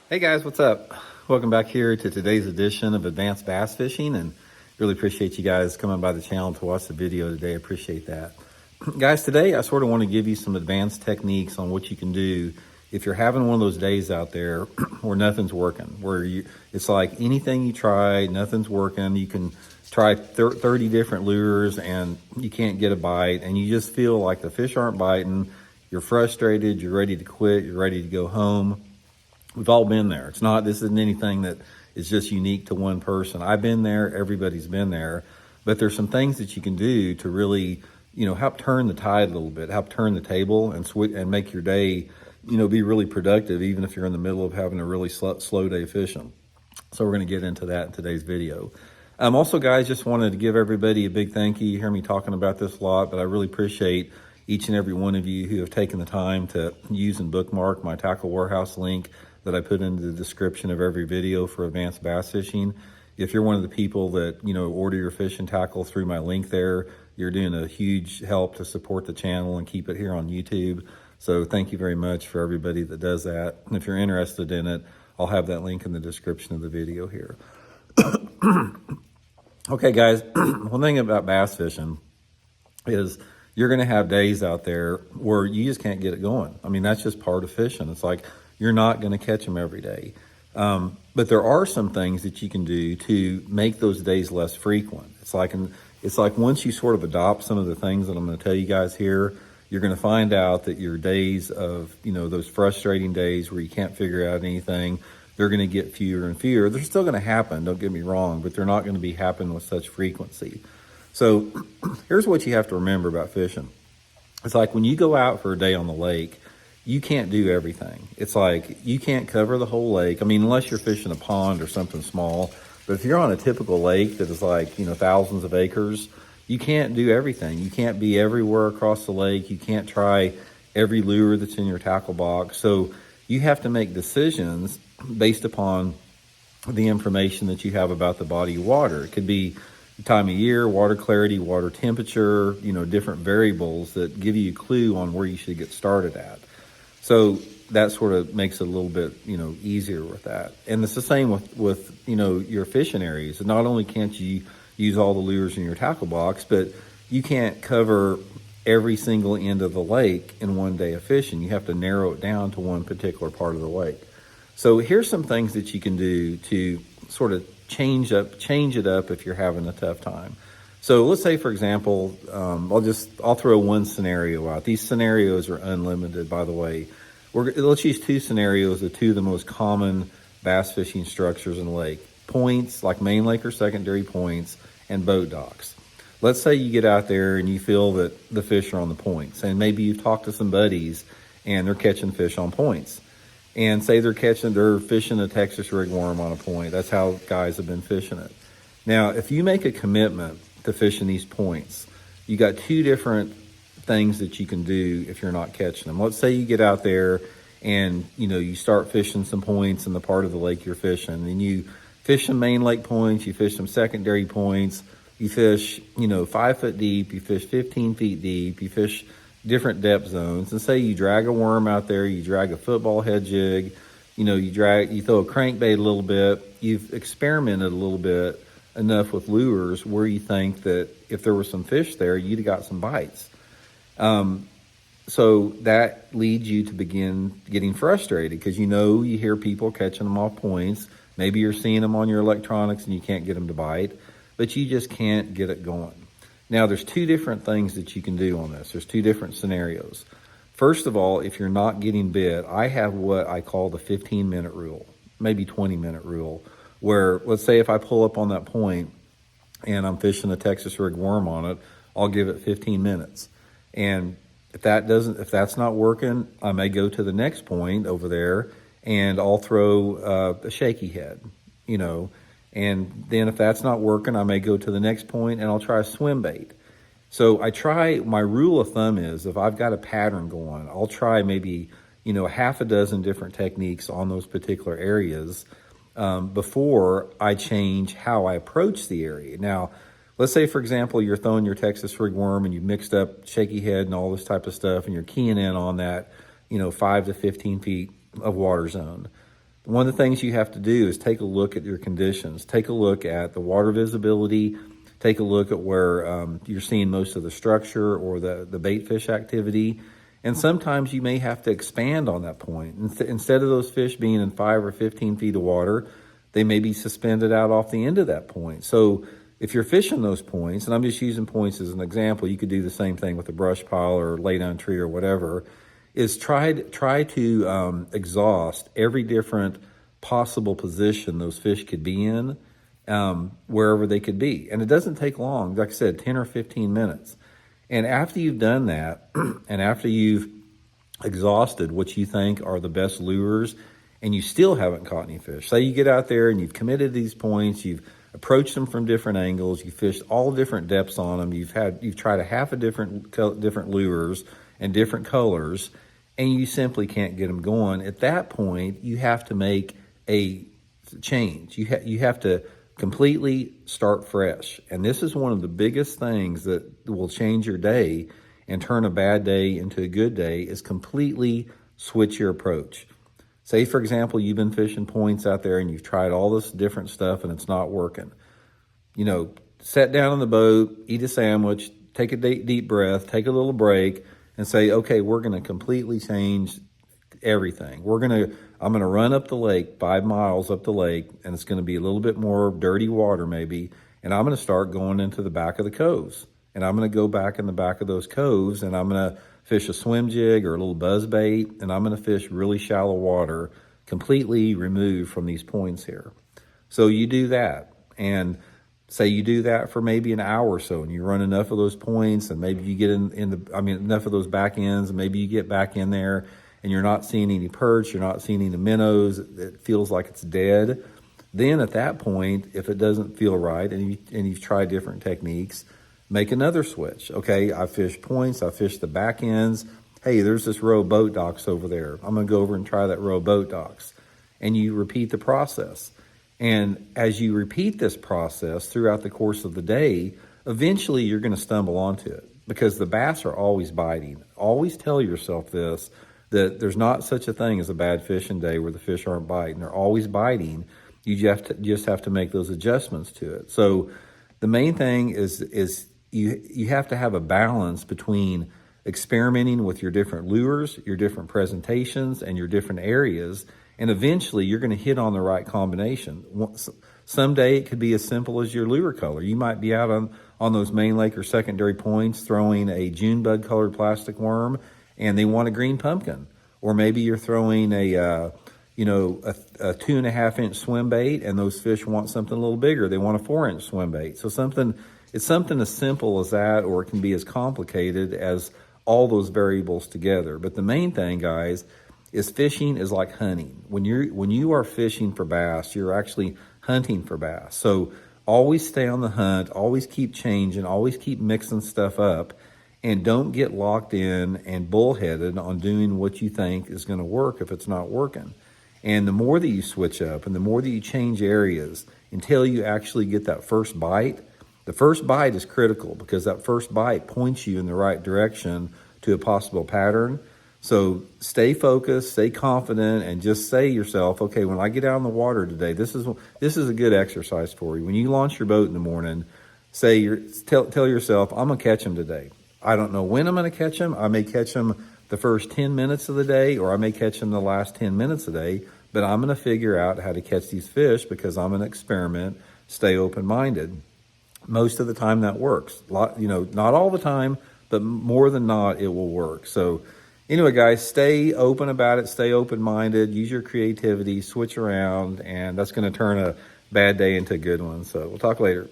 Hey guys, what's up? Welcome back here to today's edition of Advanced Bass Fishing, and really appreciate you guys coming by the channel to watch the video today. I appreciate that. Guys, today I sort of want to give you some advanced techniques on what you can do if you're having one of those days out there where nothing's working, it's like anything you try, nothing's working. You can try 30 different lures and you can't get a bite, and you just feel like the fish aren't biting. You're frustrated, you're ready to quit, you're ready to go home. We've all been there. This isn't anything that is just unique to one person. I've been there, everybody's been there, but there's some things that you can do to really, help turn the tide a little bit, help turn the table and make your day, be really productive, even if you're in the middle of having a really slow day fishing. So we're gonna get into that in today's video. Also guys, just wanted to give everybody a big thank you. You hear me talking about this a lot, but I really appreciate each and every one of you who have taken the time to use and bookmark my Tackle Warehouse link that I put into the description of every video for advanced bass fishing. If you're one of the people that, order your fishing tackle through my link there, you're doing a huge help to support the channel and keep it here on YouTube. So thank you very much for everybody that does that. And if you're interested in it, I'll have that link in the description of the video here. Okay guys, one thing about bass fishing is you're gonna have days out there where you just can't get it going. I mean, that's just part of fishing. It's like, you're not going to catch them every day. But there are some things that you can do to make those days less frequent. It's like once you sort of adopt some of the things that I'm going to tell you guys here, you're going to find out that your days of, those frustrating days where you can't figure out anything, they're going to get fewer and fewer. They're still going to happen, don't get me wrong, but they're not going to be happening with such frequency. So here's what you have to remember about fishing. It's like when you go out for a day on the lake, you can't do everything. It's like you can't cover the whole lake. I mean, unless you're fishing a pond or something small. But if you're on a typical lake that is like, thousands of acres, you can't do everything. You can't be everywhere across the lake. You can't try every lure that's in your tackle box. So you have to make decisions based upon the information that you have about the body of water. It could be time of year, water clarity, water temperature, different variables that give you a clue on where you should get started at. So that sort of makes it a little bit, easier with that. And it's the same with your fishing areas. Not only can't you use all the lures in your tackle box, but you can't cover every single end of the lake in one day of fishing. You have to narrow it down to one particular part of the lake. So here's some things that you can do to sort of change it up if you're having a tough time. So let's say, for example, I'll throw one scenario out. These scenarios are unlimited, by the way. Let's use two scenarios of two of the most common bass fishing structures in the lake. Points, like main lake or secondary points, and boat docks. Let's say you get out there and you feel that the fish are on the points, and maybe you've talked to some buddies and they're catching fish on points. And say they're fishing a Texas rigworm on a point. That's how guys have been fishing it. Now, if you make a commitment to fishing these points, you got two different things that you can do if you're not catching them. Let's say you get out there and you start fishing some points in the part of the lake you're fishing, and you fish some main lake points, you fish some secondary points, you fish 5 foot deep, you fish 15 feet deep, you fish different depth zones, and say you drag a worm out there, you drag a football head jig, you throw a crankbait a little bit, you've experimented a little bit enough with lures where you think that if there was some fish there, you'd have got some bites. So that leads you to begin getting frustrated because you hear people catching them off points. Maybe you're seeing them on your electronics and you can't get them to bite, but you just can't get it going. Now, there's two different things that you can do on this. There's two different scenarios. First of all, if you're not getting bit, I have what I call the 15-minute rule, maybe 20-minute rule, where let's say if I pull up on that point and I'm fishing a Texas rig worm on it, I'll give it 15 minutes. And if that's not working, I may go to the next point over there and I'll throw a shaky head, and then if that's not working, I may go to the next point and I'll try a swim bait. So my rule of thumb is if I've got a pattern going, I'll try maybe, half a dozen different techniques on those particular areas before I change how I approach the area. Now, let's say, for example, you're throwing your Texas rig worm and you've mixed up shaky head and all this type of stuff, and you're keying in on that, 5 to 15 feet of water zone. One of the things you have to do is take a look at your conditions, take a look at the water visibility, take a look at where you're seeing most of the structure or the bait fish activity. And sometimes you may have to expand on that point. Instead of those fish being in 5 or 15 feet of water, they may be suspended out off the end of that point. So if you're fishing those points, and I'm just using points as an example, you could do the same thing with a brush pile or lay down tree or whatever, is try to exhaust every different possible position those fish could be in, wherever they could be. And it doesn't take long, like I said, 10 or 15 minutes. And after you've done that, and after you've exhausted what you think are the best lures, and you still haven't caught any fish, say you get out there and you've committed these points, you've approached them from different angles, you fished all different depths on them, you've tried a half a different lures and different colors, and you simply can't get them going. At that point, you have to make a change. You have to completely start fresh. And this is one of the biggest things that will change your day and turn a bad day into a good day, is completely switch your approach. Say, for example, you've been fishing points out there and you've tried all this different stuff and it's not working. Sit down on the boat, eat a sandwich, take a deep breath, take a little break, and say, okay, we're going to completely change everything. I'm going to run up the lake, 5 miles up the lake, and it's going to be a little bit more dirty water maybe, and I'm going to start going into the back of the coves. And I'm going to go back in the back of those coves, and I'm going to fish a swim jig or a little buzz bait, and I'm going to fish really shallow water, completely removed from these points here. So you do that, and say you do that for maybe an hour or so, and you run enough of those points, and maybe you get enough of those back ends, and maybe you get back in there, and you're not seeing any perch, you're not seeing any minnows, it feels like it's dead. Then at that point, if it doesn't feel right, and you've tried different techniques, make another switch. Okay, I fished points, I fished the back ends. Hey, there's this row of boat docks over there. I'm gonna go over and try that row of boat docks. And you repeat the process. And as you repeat this process throughout the course of the day, eventually you're gonna stumble onto it, because the bass are always biting. Always tell yourself this, that there's not such a thing as a bad fishing day where the fish aren't biting. They're always biting. You just have to make those adjustments to it. So the main thing is you have to have a balance between experimenting with your different lures, your different presentations, and your different areas, and eventually you're going to hit on the right combination. Someday it could be as simple as your lure color. You might be out on those main lake or secondary points throwing a June bug colored plastic worm, and they want a green pumpkin. Or maybe you're throwing a 2.5 inch swim bait, and those fish want something a little bigger. They want a 4 inch swim bait. So it's something as simple as that, or it can be as complicated as all those variables together. But the main thing, guys, is fishing is like hunting. When you are fishing for bass, you're actually hunting for bass. So always stay on the hunt, always keep changing, always keep mixing stuff up, and don't get locked in and bullheaded on doing what you think is going to work if it's not working. And the more that you switch up and the more that you change areas until you actually get that first bite, the first bite is critical, because that first bite points you in the right direction to a possible pattern. So stay focused, stay confident, and just say to yourself, okay, when I get out in the water today, this is a good exercise for you. When you launch your boat in the morning, tell yourself, I'm going to catch them today. I don't know when I'm going to catch them. I may catch them the first 10 minutes of the day, or I may catch them the last 10 minutes of the day, but I'm going to figure out how to catch these fish because I'm going to experiment, stay open-minded. Most of the time that works. Not all the time, but more than not, it will work. So anyway, guys, stay open about it, stay open-minded, use your creativity, switch around, and that's going to turn a bad day into a good one. So we'll talk later.